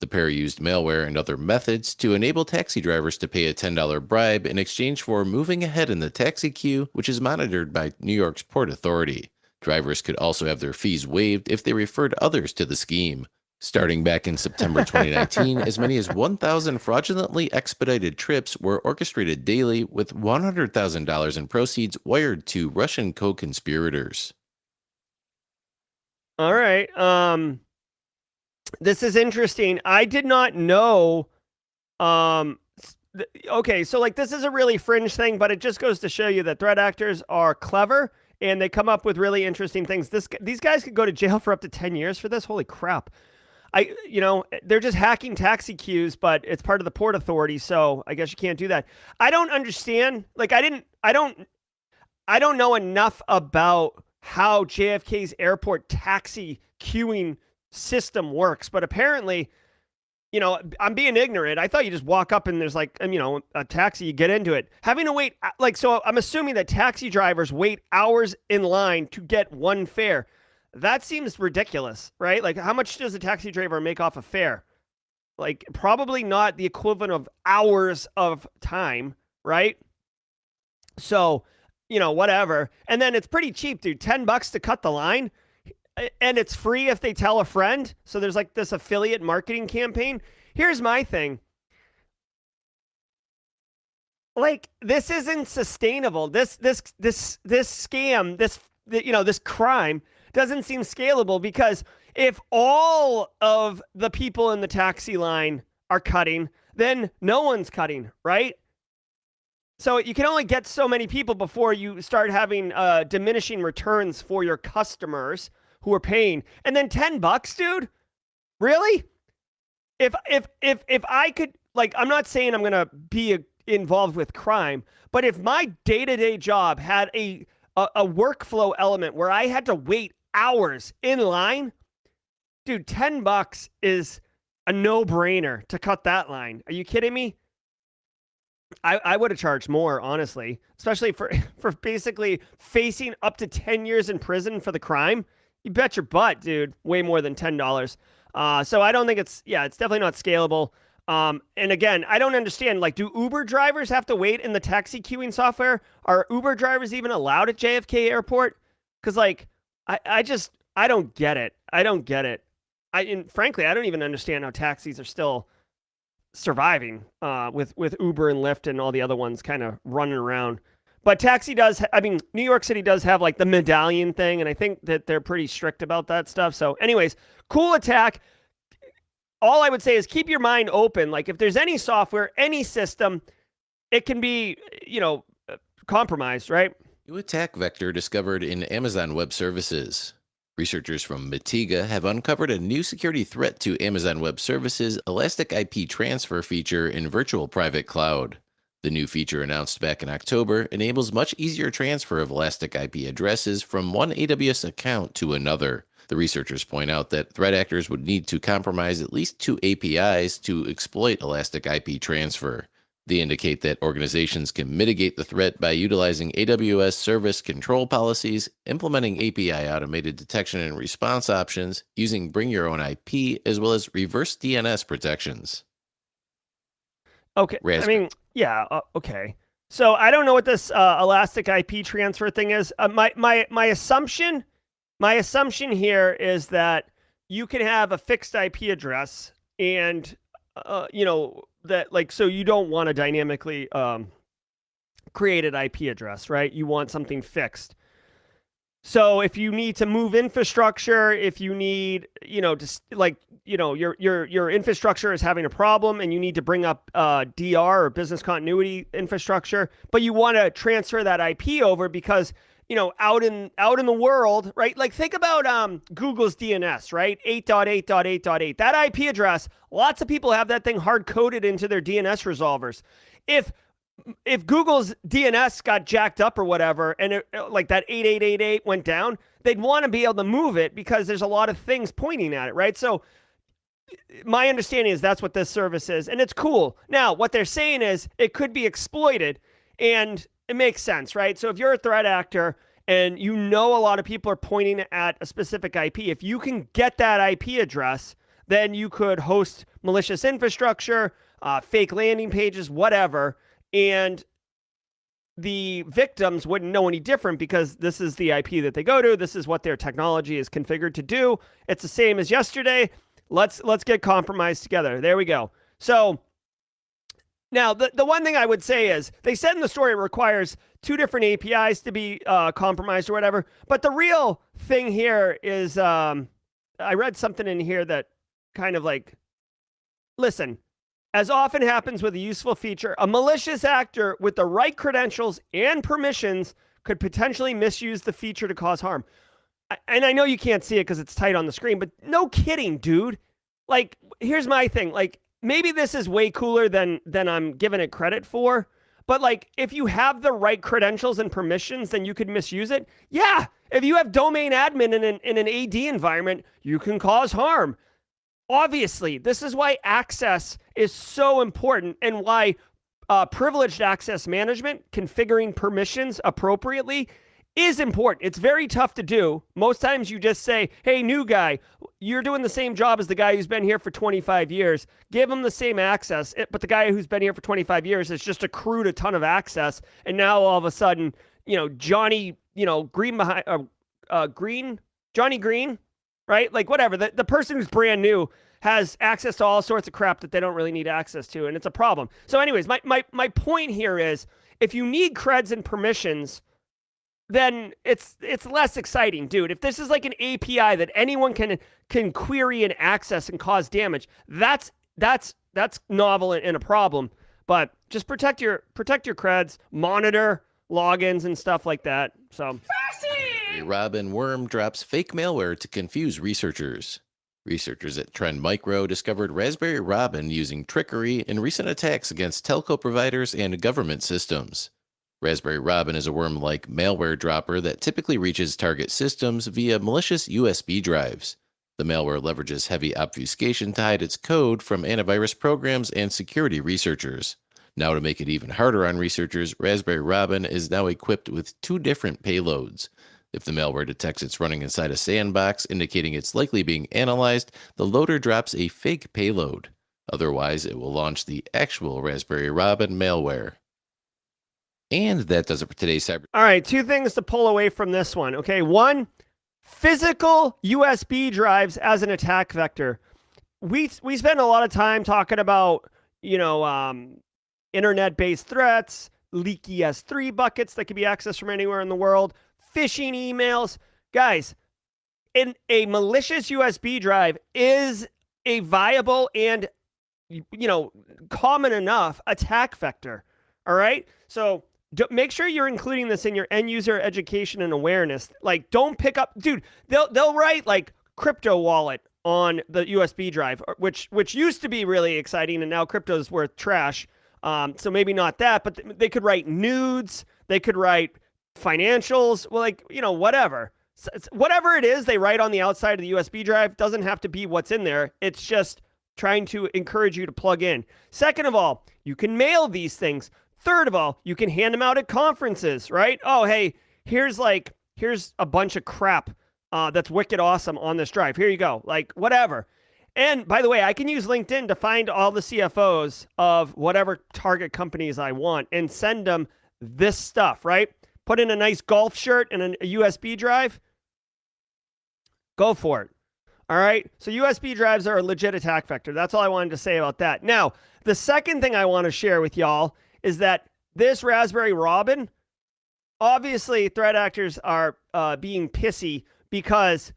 The pair used malware and other methods to enable taxi drivers to pay a $10 bribe in exchange for moving ahead in the taxi queue, which is monitored by New York's Port Authority. Drivers could also have their fees waived if they referred others to the scheme. Starting back in September 2019, as many as 1,000 fraudulently expedited trips were orchestrated daily, with $100,000 in proceeds wired to Russian co-conspirators.
All right. This is interesting. I did not know. Okay, so like this is a really fringe thing, but it just goes to show you that threat actors are clever and they come up with really interesting things. These guys could go to jail for up to 10 years for this. Holy crap. They're just hacking taxi queues, but it's part of the Port Authority, so I guess you can't do that. I don't understand. Like, I don't know enough about how JFK's airport taxi queuing system works, but apparently, I'm being ignorant. I thought you just walk up and there's like, a taxi, you get into it. Having to wait, so I'm assuming that taxi drivers wait hours in line to get one fare. That seems ridiculous, right? Like, how much does a taxi driver make off a fare? Like, probably not the equivalent of hours of time, right? So, whatever. And then it's pretty cheap, dude. $10 to cut the line. And it's free if they tell a friend. So there's like this affiliate marketing campaign. Here's my thing. Like, this isn't sustainable. This scam, this crime doesn't seem scalable, because if all of the people in the taxi line are cutting, then no one's cutting, right? So you can only get so many people before you start having diminishing returns for your customers who are paying. And then $10, dude? Really? If I could, like, I'm not saying I'm going to be involved with crime, but if my day-to-day job had a workflow element where I had to wait hours in line, dude, $10 is a no-brainer to cut that line. Are you kidding me? I would have charged more, honestly, especially for basically facing up to 10 years in prison for the crime. You bet your butt, dude, way more than $10. So I don't think it's definitely not scalable. And again, I don't understand, like, do Uber drivers have to wait in the taxi queuing software? Are Uber drivers even allowed at JFK Airport? Because, like, I don't get it. I don't get it. And frankly, I don't even understand how taxis are still surviving with Uber and Lyft and all the other ones kind of running around. But taxi does, New York City does have like the medallion thing, and I think that they're pretty strict about that stuff. So anyways, cool attack. All I would say is keep your mind open. Like, if there's any software, any system, it can be, compromised, right?
New attack vector discovered in Amazon Web Services. Researchers from Mitiga have uncovered a new security threat to Amazon Web Services' Elastic IP transfer feature in virtual private cloud. The new feature, announced back in October, enables much easier transfer of Elastic IP addresses from one AWS account to another. The researchers point out that threat actors would need to compromise at least two APIs to exploit Elastic IP transfer. They indicate that organizations can mitigate the threat by utilizing AWS service control policies, implementing API automated detection and response options, using Bring Your Own IP, as well as reverse DNS protections.
Okay. Okay. So I don't know what this Elastic IP transfer thing is. My assumption here is that you can have a fixed IP address, and that, like, so you don't want a dynamically created IP address, right? You want something fixed. So if you need to move infrastructure, if you need, your infrastructure is having a problem and you need to bring up DR or business continuity infrastructure, but you want to transfer that IP over because, out in the world, right? Like, think about Google's DNS, right? 8.8.8.8. That IP address, lots of people have that thing hard coded into their DNS resolvers. If Google's DNS got jacked up or whatever, and like that 8888 went down, they'd want to be able to move it because there's a lot of things pointing at it, right? So my understanding is that's what this service is, and it's cool. Now, what they're saying is it could be exploited, and it makes sense, right? So if you're a threat actor and a lot of people are pointing at a specific IP, if you can get that IP address, then you could host malicious infrastructure, fake landing pages, whatever, and the victims wouldn't know any different because this is the IP that they go to. This is what their technology is configured to do. It's the same as yesterday. Let's get compromised together. There we go. So now the one thing I would say is they said in the story it requires two different APIs to be compromised or whatever. But the real thing here is I read something in here that kind of like, listen, as often happens with a useful feature, a malicious actor with the right credentials and permissions could potentially misuse the feature to cause harm. And I know you can't see it because it's tight on the screen, but no kidding, dude. Like, here's my thing. Like, maybe this is way cooler than I'm giving it credit for. But, like, if you have the right credentials and permissions, then you could misuse it. Yeah, if you have domain admin in an AD environment, you can cause harm. Obviously, this is why access is so important, and why privileged access management, configuring permissions appropriately, is important. It's very tough to do. Most times you just say, hey, new guy, you're doing the same job as the guy who's been here for 25 years. Give him the same access. But the guy who's been here for 25 years has just accrued a ton of access. And now all of a sudden, Johnny, Green behind, Johnny Green, right? Like, whatever. The person who's brand new has access to all sorts of crap that they don't really need access to, and it's a problem. So anyways, my point here is, if you need creds and permissions, then it's less exciting, dude. If this is like an API that anyone can query and access and cause damage, that's novel and a problem. But just protect your creds, monitor logins and stuff like that. So
Robin Worm drops fake malware to confuse researchers. Researchers at Trend Micro discovered Raspberry Robin using trickery in recent attacks against telco providers and government systems. Raspberry Robin is a worm-like malware dropper that typically reaches target systems via malicious USB drives. The malware leverages heavy obfuscation to hide its code from antivirus programs and security researchers. Now, to make it even harder on researchers, Raspberry Robin is now equipped with two different payloads. If the malware detects it's running inside a sandbox, indicating it's likely being analyzed, the loader drops a fake payload. Otherwise, it will launch the actual Raspberry Robin malware. And that does it for today's cyber.
All right, two things to pull away from this one. Okay, one, physical USB drives as an attack vector. We spend a lot of time talking about, internet-based threats, leaky S3 buckets that can be accessed from anywhere in the world, phishing emails. Guys, a malicious USB drive is a viable and, common enough attack vector. All right? So make sure you're including this in your end user education and awareness. Like, don't pick up, dude. They'll write like crypto wallet on the USB drive, which used to be really exciting, and now crypto's worth trash. So maybe not that, but they could write nudes. They could write financials. Well, like, whatever. Whatever it is they write on the outside of the USB drive doesn't have to be what's in there. It's just trying to encourage you to plug in. Second of all, you can mail these things. Third of all, you can hand them out at conferences, right? Oh, hey, here's a bunch of crap that's wicked awesome on this drive. Here you go. Like, whatever. And by the way, I can use LinkedIn to find all the CFOs of whatever target companies I want and send them this stuff, right? Put in a nice golf shirt and a USB drive. Go for it. All right. So USB drives are a legit attack vector. That's all I wanted to say about that. Now, the second thing I want to share with y'all is that this Raspberry Robin, obviously threat actors are being pissy because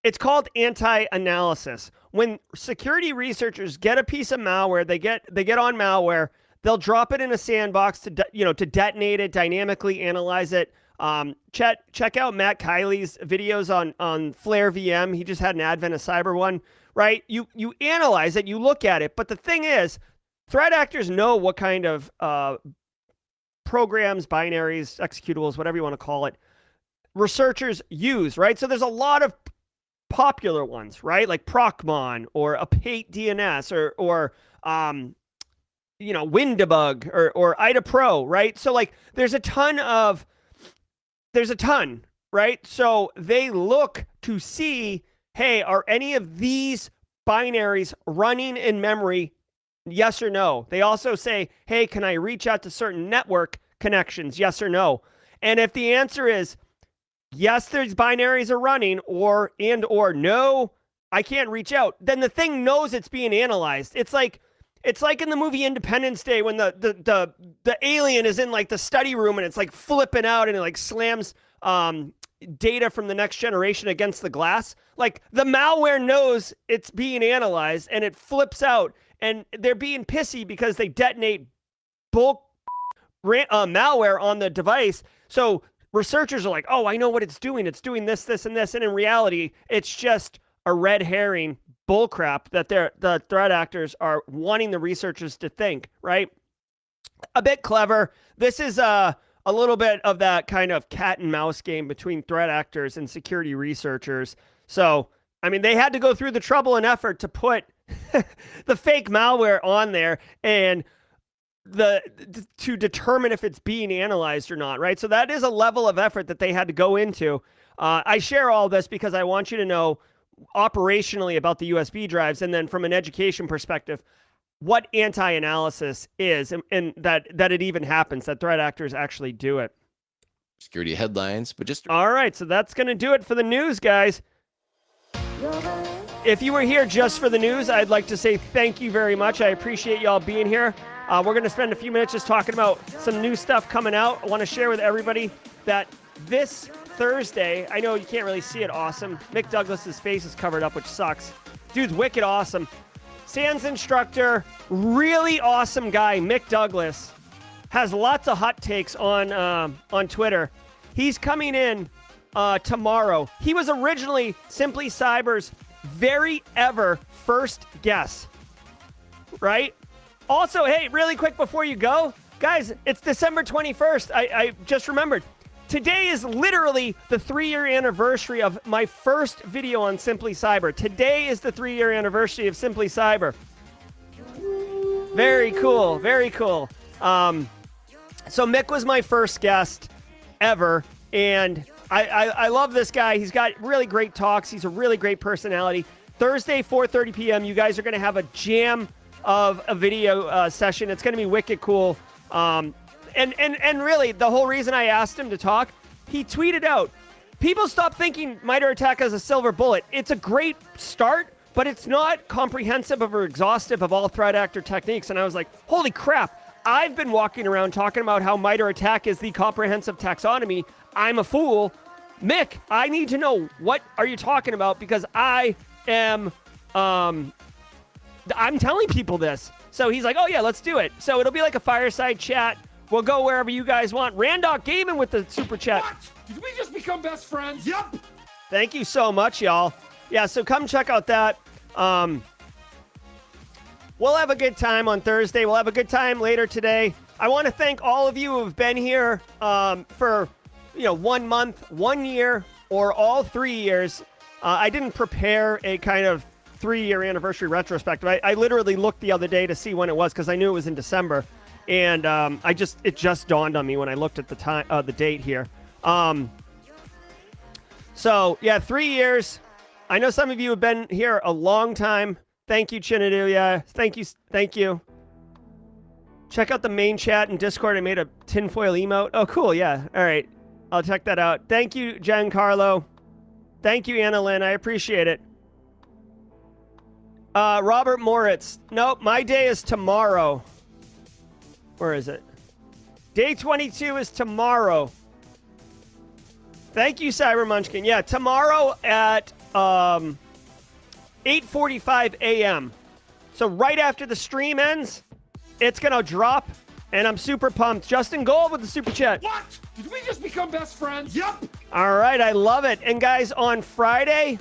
it's called anti-analysis. When security researchers get a piece of malware, they get on malware, they'll drop it in a sandbox to detonate it, dynamically analyze it. Check out Matt Kiley's videos on Flare VM. He just had an Advent of Cyber one, right? You analyze it, you look at it, but the thing is, threat actors know what kind of programs, binaries, executables, whatever you want to call it, researchers use, right? So there's a lot of popular ones, right? Like Procmon or Apate DNS or Windebug or IDA Pro, right? So like there's a ton, right? So they look to see, hey, are any of these binaries running in memory? Yes or no. They also say, hey, can I reach out to certain network connections? Yes or no. And if the answer is yes, these binaries are running, or no, I can't reach out, then the thing knows it's being analyzed. It's like in the movie Independence Day when the alien is in like the study room and it's like flipping out and it like slams data from the next generation against the glass. Like the malware knows it's being analyzed and it flips out, and they're being pissy because they detonate bulk malware on the device. So researchers are like, oh, I know what it's doing. It's doing this, this, and this. And in reality, it's just a red herring bullcrap that the threat actors are wanting the researchers to think, right? A bit clever. This is a little bit of that kind of cat and mouse game between threat actors and security researchers. So, I mean, they had to go through the trouble and effort to put the fake malware on there and to determine if it's being analyzed or not, right? So that is a level of effort that they had to go into. I share all this because I want you to know operationally about the USB drives, and then from an education perspective, what anti-analysis is, and that it even happens, that threat actors actually do it.
Security headlines, but just...
All right, so that's going to do it for the news, guys. If you were here just for the news, I'd like to say thank you very much. I appreciate y'all being here. We're going to spend a few minutes just talking about some new stuff coming out. I want to share with everybody that this Thursday, I know you can't really see it, awesome. Mick Douglas's face is covered up, which sucks. Dude's wicked awesome. SANS instructor, really awesome guy, Mick Douglas, has lots of hot takes on Twitter. He's coming in tomorrow. He was originally Simply Cyber's very ever first guest, right? Also, hey, really quick before you go, guys, it's December 21st. I just remembered. Today is literally the 3-year anniversary of my first video on Simply Cyber. Today is the 3-year anniversary of Simply Cyber. Very cool, very cool. So Mick was my first guest ever, and I love this guy. He's got really great talks. He's a really great personality. Thursday, 4:30 p.m., you guys are going to have a jam of a video session. It's going to be wicked cool. And really, the whole reason I asked him to talk, he tweeted out, people stop thinking MITRE ATT&CK as a silver bullet. It's a great start, but it's not comprehensive or exhaustive of all threat actor techniques. And I was like, holy crap. I've been walking around talking about how MITRE ATT&CK is the comprehensive taxonomy. I'm a fool. Mick, I need to know, what are you talking about? Because I am, I'm telling people this. So he's like, oh yeah, let's do it. So it'll be like a fireside chat. We'll go wherever you guys want. Randock Gaming with the super chat.
What? Did we just become best friends? Yep.
Thank you so much, y'all. Yeah, so come check out that. We'll have a good time on Thursday. We'll have a good time later today. I want to thank all of you who have been here for 1 month, 1 year, or all 3 years. I didn't prepare a kind of 3-year anniversary retrospective. I literally looked the other day to see when it was because I knew it was in December, and it just dawned on me when I looked at the date here. So yeah, 3 years. I know some of you have been here a long time. Thank you, Chinadu. Yeah, thank you. Check out the main chat and Discord. I made a tinfoil emote. Oh, cool. Yeah. All right. I'll check that out. Thank you, Giancarlo. Thank you, Anna Lynn. I appreciate it. Robert Moritz. Nope, my day is tomorrow. Where is it? Day 22 is tomorrow. Thank you, Cyber Munchkin. Yeah, tomorrow at 8:45 a.m. So right after the stream ends, it's going to drop, and I'm super pumped. Justin Gold with the super chat.
What? Did we just become best friends? Yep.
All right, I love it. And guys, on Friday,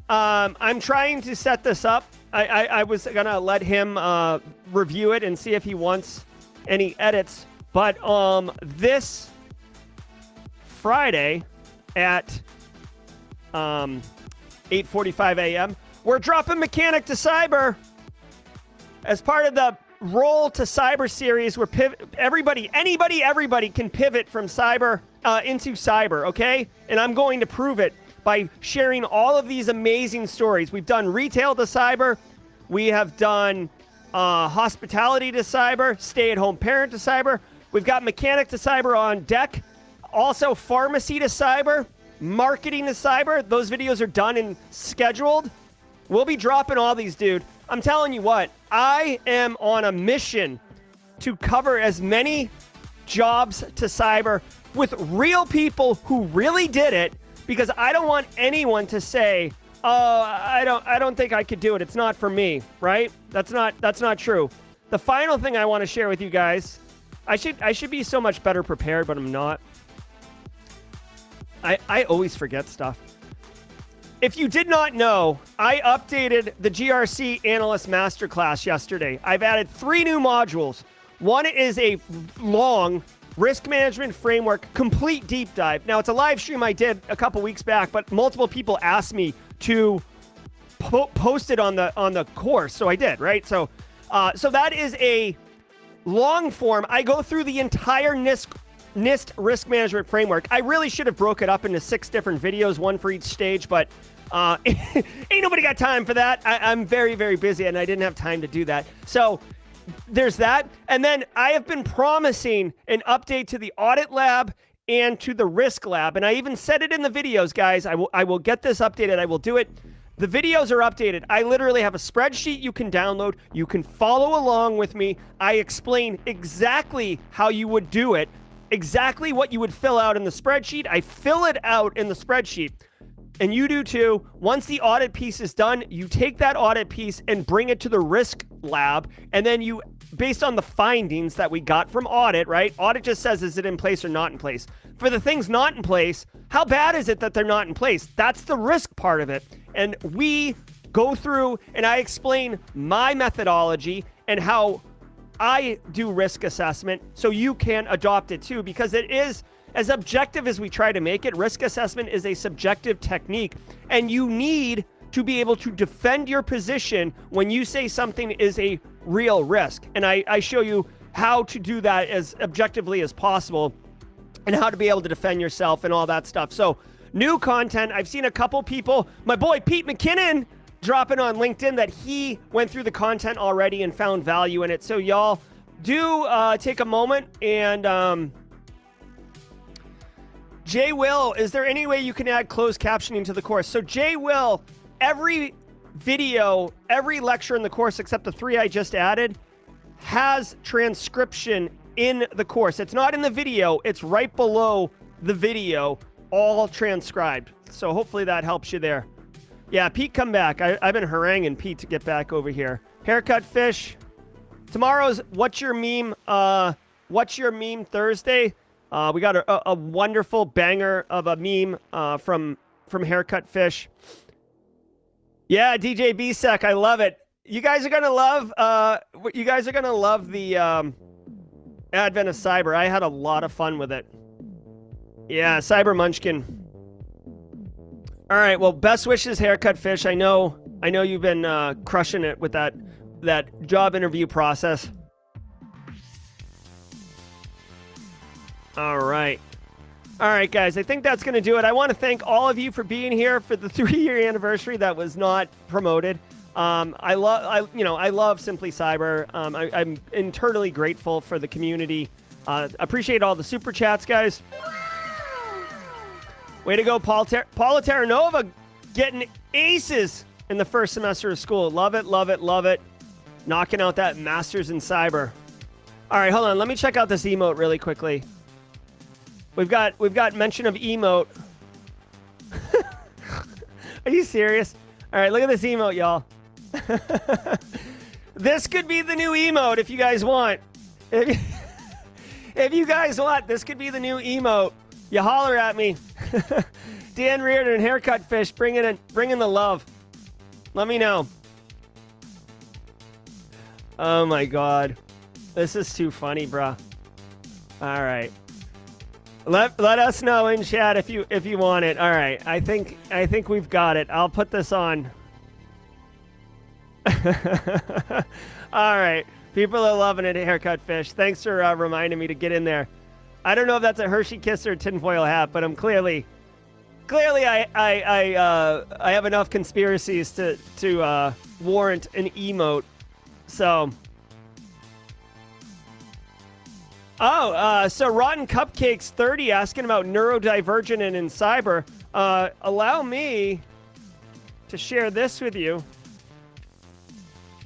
I'm trying to set this up. I was going to let him review it and see if he wants any edits. But this Friday at 8:45 a.m., we're dropping Mechanic to Cyber as part of the Roll to Cyber series. Where everybody can pivot from cyber into cyber, okay? And I'm going to prove it by sharing all of these amazing stories. We've done retail to cyber. We have done hospitality to cyber, stay-at-home parent to cyber. We've got mechanic to cyber on deck. Also pharmacy to cyber, marketing to cyber. Those videos are done and scheduled. We'll be dropping all these, dude. I'm telling you what, I am on a mission to cover as many jobs to cyber with real people who really did it, because I don't want anyone to say, "Oh, I don't think I could do it. It's not for me," right? That's not true. The final thing I want to share with you guys, I should be so much better prepared, but I'm not. I always forget stuff. If you did not know, I updated the GRC Analyst Masterclass yesterday. I've added 3 new modules. One is a long risk management framework, complete deep dive. Now, it's a live stream I did a couple weeks back, but multiple people asked me to post it on the course, so I did, right? So that is a long form. I go through the entire NIST risk management framework. I really should have broke it up into 6 different videos, one for each stage, but ain't nobody got time for that. I'm very, very busy, and I didn't have time to do that. So there's that. And then I have been promising an update to the audit lab and to the risk lab. And I even said it in the videos, guys. I will get this updated. I will do it. The videos are updated. I literally have a spreadsheet you can download. You can follow along with me. I explain exactly how you would do it, exactly what you would fill out in the spreadsheet. I fill it out in the spreadsheet, and you do too. Once the audit piece is done, you take that audit piece and bring it to the risk lab, and then you, based on the findings that we got from audit, right? Audit just says, is it in place or not in place? For the things not in place, how bad is it that they're not in place? That's the risk part of it. And we go through and I explain my methodology and how I do risk assessment so you can adopt it too, because it is as objective as we try to make it. Risk assessment is a subjective technique, and you need to be able to defend your position when you say something is a real risk. And I show you how to do that as objectively as possible and how to be able to defend yourself and all that stuff. So new content. I've seen a couple people, my boy Pete McKinnon, dropping on LinkedIn that he went through the content already and found value in it. So y'all do take a moment and Jay Will, is there any way you can add closed captioning to the course? So Jay Will, every video, every lecture in the course except the 3 I just added has transcription in the course. It's not in the video, it's right below the video, all transcribed. So hopefully that helps you there. Yeah, Pete, come back. I've been haranguing Pete to get back over here. Haircut Fish. Tomorrow's What's Your Meme What's Your Meme Thursday. We got a wonderful banger of a meme from Haircut Fish. Yeah, DJ BSEC, I love it. You guys are gonna love. You guys are gonna love the advent of cyber. I had a lot of fun with it. Yeah, Cyber Munchkin. All right. Well, best wishes, Haircut Fish. I know you've been crushing it with that job interview process. All right, guys. I think that's going to do it. I want to thank all of you for being here for the 3-year anniversary that was not promoted. I love Simply Cyber. I'm internally grateful for the community. Appreciate all the super chats, guys. Way to go, Paula Terranova, getting aces in the first semester of school. Love it, love it, love it. Knocking out that master's in cyber. All right, hold on. Let me check out this emote really quickly. We've got mention of emote. Are you serious? All right, look at this emote, y'all. This could be the new emote if you guys want. If you guys want, this could be the new emote. You holler at me. Dan Reardon and Haircut Fish, bring in the love. Let me know. Oh my God, this is too funny, bruh. All right, let us know in chat if you want it. All right, I think we've got it. I'll put this on. All right, people are loving it. Haircut Fish, thanks for reminding me to get in there. I don't know if that's a Hershey kiss or a tinfoil hat, but I'm clearly I have enough conspiracies to warrant an emote. So, so Rotten Cupcakes 30 asking about neurodivergent and in cyber. Allow me to share this with you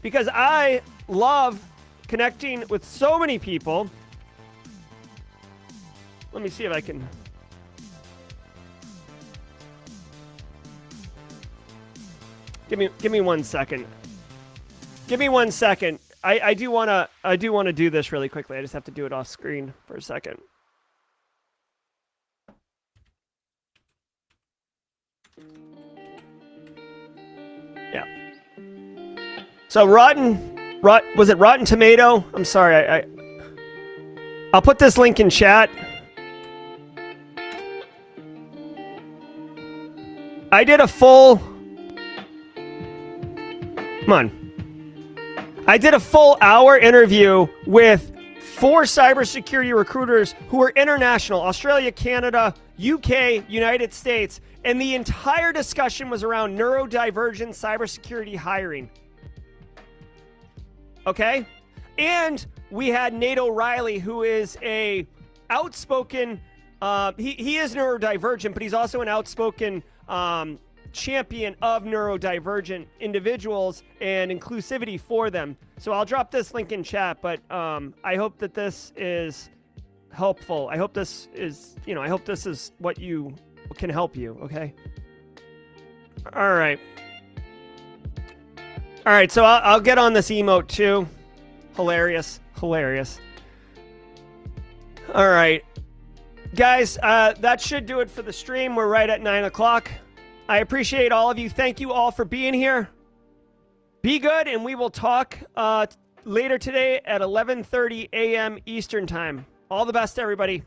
because I love connecting with so many people. Let me see if I can. Give me 1 second. Give me 1 second. I do wanna do this really quickly. I just have to do it off screen for a second. Yeah. So was it Rotten Tomato? I'm sorry. I'll put this link in chat. I did a full. Come on. I did a full hour interview with 4 cybersecurity recruiters who are international: Australia, Canada, UK, United States, and the entire discussion was around neurodivergent cybersecurity hiring. Okay? And we had Nate O'Reilly, who is a outspoken, he is neurodivergent, but he's also an outspoken champion of neurodivergent individuals and inclusivity for them. So I'll drop this link in chat, but I hope that this is helpful. I hope this is, I hope this is what can help you, okay? All right. All right, so I'll get on this emote too. Hilarious. All right. Guys, that should do it for the stream. We're right at 9 o'clock. I appreciate all of you. Thank you all for being here. Be good, and we will talk later today at 11:30 a.m. Eastern Time. All the best, everybody.